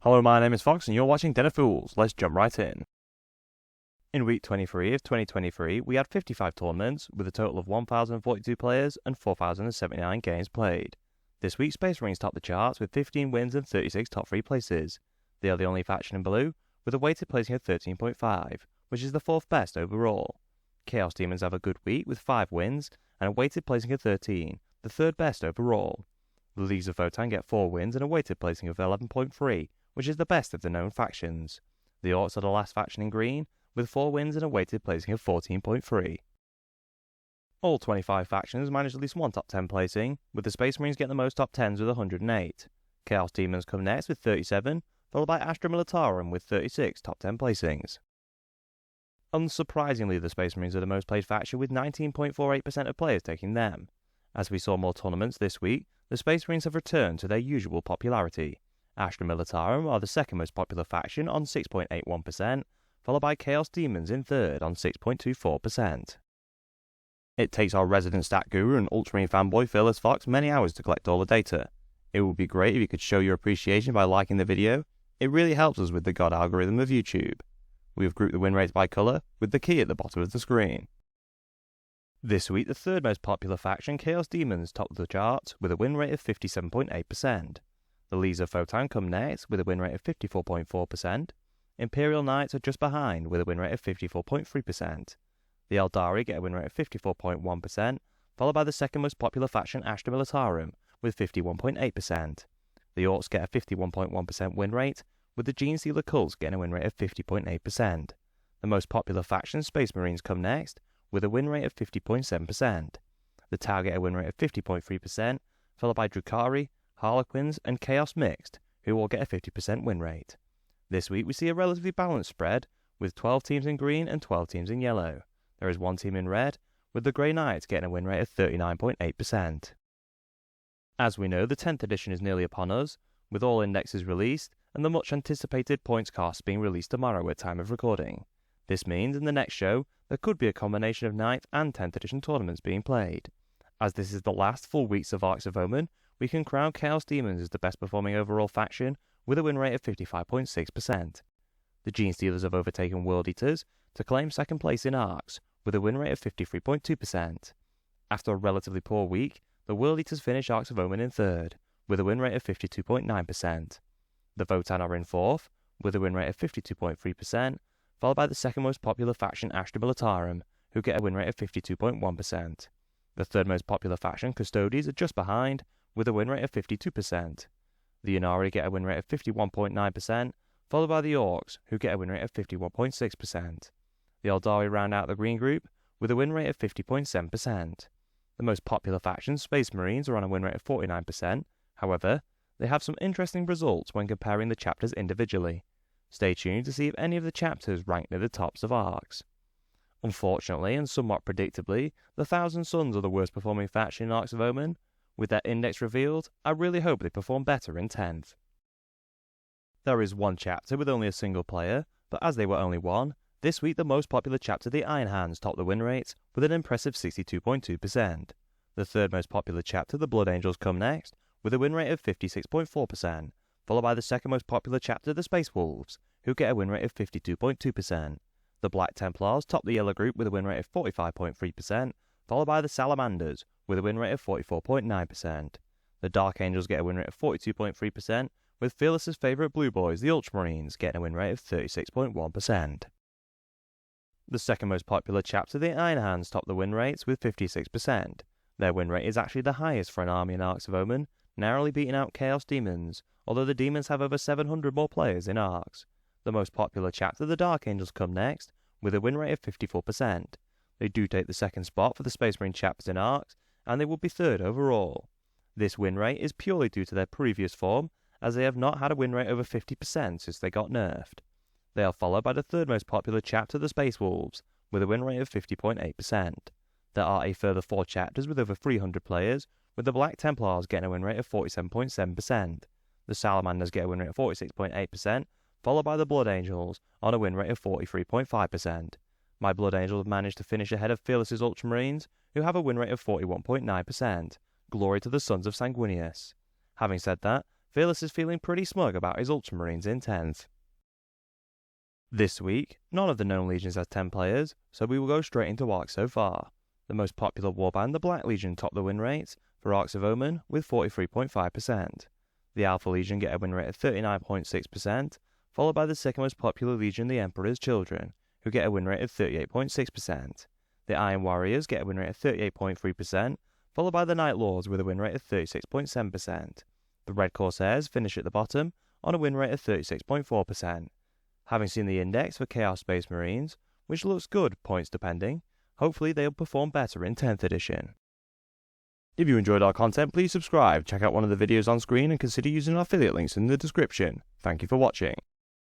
Hello, my name is Fox and you're watching Den of Fools. Let's jump right in. In week 23 of 2023, we had 55 tournaments with a total of 1,042 players and 4,079 games played. This week, Space Marines topped the charts with 15 wins and 36 top 3 places. They are the only faction in blue with a weighted placing of 13.5, which is the 4th best overall. Chaos Demons have a good week with 5 wins and a weighted placing of 13, the 3rd best overall. The Leagues of Votan get 4 wins and a weighted placing of 11.3, which is the best of the known factions. The Orcs are the last faction in green, with 4 wins and a weighted placing of 14.3. All 25 factions managed at least one top 10 placing, with the Space Marines getting the most top 10s with 108. Chaos Demons come next with 37, followed by Astra Militarum with 36 top 10 placings. Unsurprisingly, the Space Marines are the most played faction with 19.48% of players taking them. As we saw more tournaments this week, the Space Marines have returned to their usual popularity. Astra Militarum are the second most popular faction on 6.81%, followed by Chaos Demons in third on 6.24%. It takes our resident stat guru and Ultramarine fanboy Fearless Fox many hours to collect all the data. It would be great if you could show your appreciation by liking the video. It really helps us with the God algorithm of YouTube. We have grouped the win rates by colour, with the key at the bottom of the screen. This week, the third most popular faction, Chaos Demons, topped the chart with a win rate of 57.8%. The Leagues of Votan come next with a win rate of 54.4%. Imperial Knights are just behind with a win rate of 54.3%. The Eldari get a win rate of 54.1%, followed by the second most popular faction, Astra Militarum, with 51.8%. The Orcs get a 51.1% win rate, with the Gene Stealer cults getting a win rate of 50.8%. The most popular faction, Space Marines, come next with a win rate of 50.7%. The Tau get a win rate of 50.3%, followed by Drukhari, Harlequins, and Chaos Mixed, who all get a 50% win rate. This week we see a relatively balanced spread, with 12 teams in green and 12 teams in yellow. There is 1 team in red, with the Grey Knights getting a win rate of 39.8%. As we know, the 10th edition is nearly upon us, with all indexes released, and the much anticipated points costs being released tomorrow at time of recording. This means in the next show, there could be a combination of 9th and 10th edition tournaments being played. As this is the last full weeks of ARKS of Omen, we can crown Chaos Demons as the best performing overall faction with a win rate of 55.6%. The Gene Stealers have overtaken World Eaters to claim second place in ARKS with a win rate of 53.2%. After a relatively poor week, the World Eaters finish ARKS of Omen in third with a win rate of 52.9%. The Votan are in fourth with a win rate of 52.3%, followed by the second most popular faction, Astra Militarum, who get a win rate of 52.1%. The third most popular faction, Custodes, are just behind with a win rate of 52%. The Inari get a win rate of 51.9%, followed by the Orcs, who get a win rate of 51.6%. The Eldari round out the green group with a win rate of 50.7%. The most popular faction, Space Marines, are on a win rate of 49%. However, they have some interesting results when comparing the chapters individually. Stay tuned to see if any of the chapters rank near the tops of ARKS. Unfortunately, and somewhat predictably, the Thousand Sons are the worst performing faction in ARKS of Omen. With their index revealed, I really hope they perform better in 10th. There is one chapter with only a single player, but as they were only one, this week the most popular chapter, the Iron Hands, topped the win rate with an impressive 62.2%. The third most popular chapter, the Blood Angels, come next with a win rate of 56.4%, followed by the second most popular chapter, the Space Wolves, who get a win rate of 52.2%. The Black Templars top the yellow group with a win rate of 45.3%, followed by the Salamanders with a win rate of 44.9%. The Dark Angels get a win rate of 42.3%, with Fearless's favourite Blue Boys, the Ultramarines, getting a win rate of 36.1%. The second most popular chapter, the Iron Hands, top the win rates with 56%. Their win rate is actually the highest for an army in ARKS of Omen, narrowly beating out Chaos Demons, although the Demons have over 700 more players in ARKS. The most popular chapter, the Dark Angels, come next, with a win rate of 54%. They do take the second spot for the Space Marine chapters in ARKS, and they would be third overall. This win rate is purely due to their previous form, as they have not had a win rate over 50% since they got nerfed. They are followed by the third most popular chapter, the Space Wolves, with a win rate of 50.8%. There are a further 4 chapters with over 300 players, with the Black Templars getting a win rate of 47.7%. The Salamanders get a win rate of 46.8%, followed by the Blood Angels on a win rate of 43.5%. My Blood Angels have managed to finish ahead of Fearless's Ultramarines, who have a win rate of 41.9%. Glory to the Sons of Sanguinius. Having said that, Fearless is feeling pretty smug about his Ultramarines in 10th. This week, none of the known legions has 10 players, so we will go straight into ARKS so far. The most popular warband, the Black Legion, topped the win rates for ARKS of Omen with 43.5%. The Alpha Legion get a win rate of 39.6%, followed by the second most popular legion, the Emperor's Children, who get a win rate of 38.6%. The Iron Warriors get a win rate of 38.3%, followed by the Night Lords with a win rate of 36.7%. The Red Corsairs finish at the bottom on a win rate of 36.4%. Having seen the index for Chaos Space Marines, which looks good points depending, hopefully they'll perform better in 10th edition. If you enjoyed our content, please subscribe, check out one of the videos on screen and consider using our affiliate links in the description. Thank you for watching.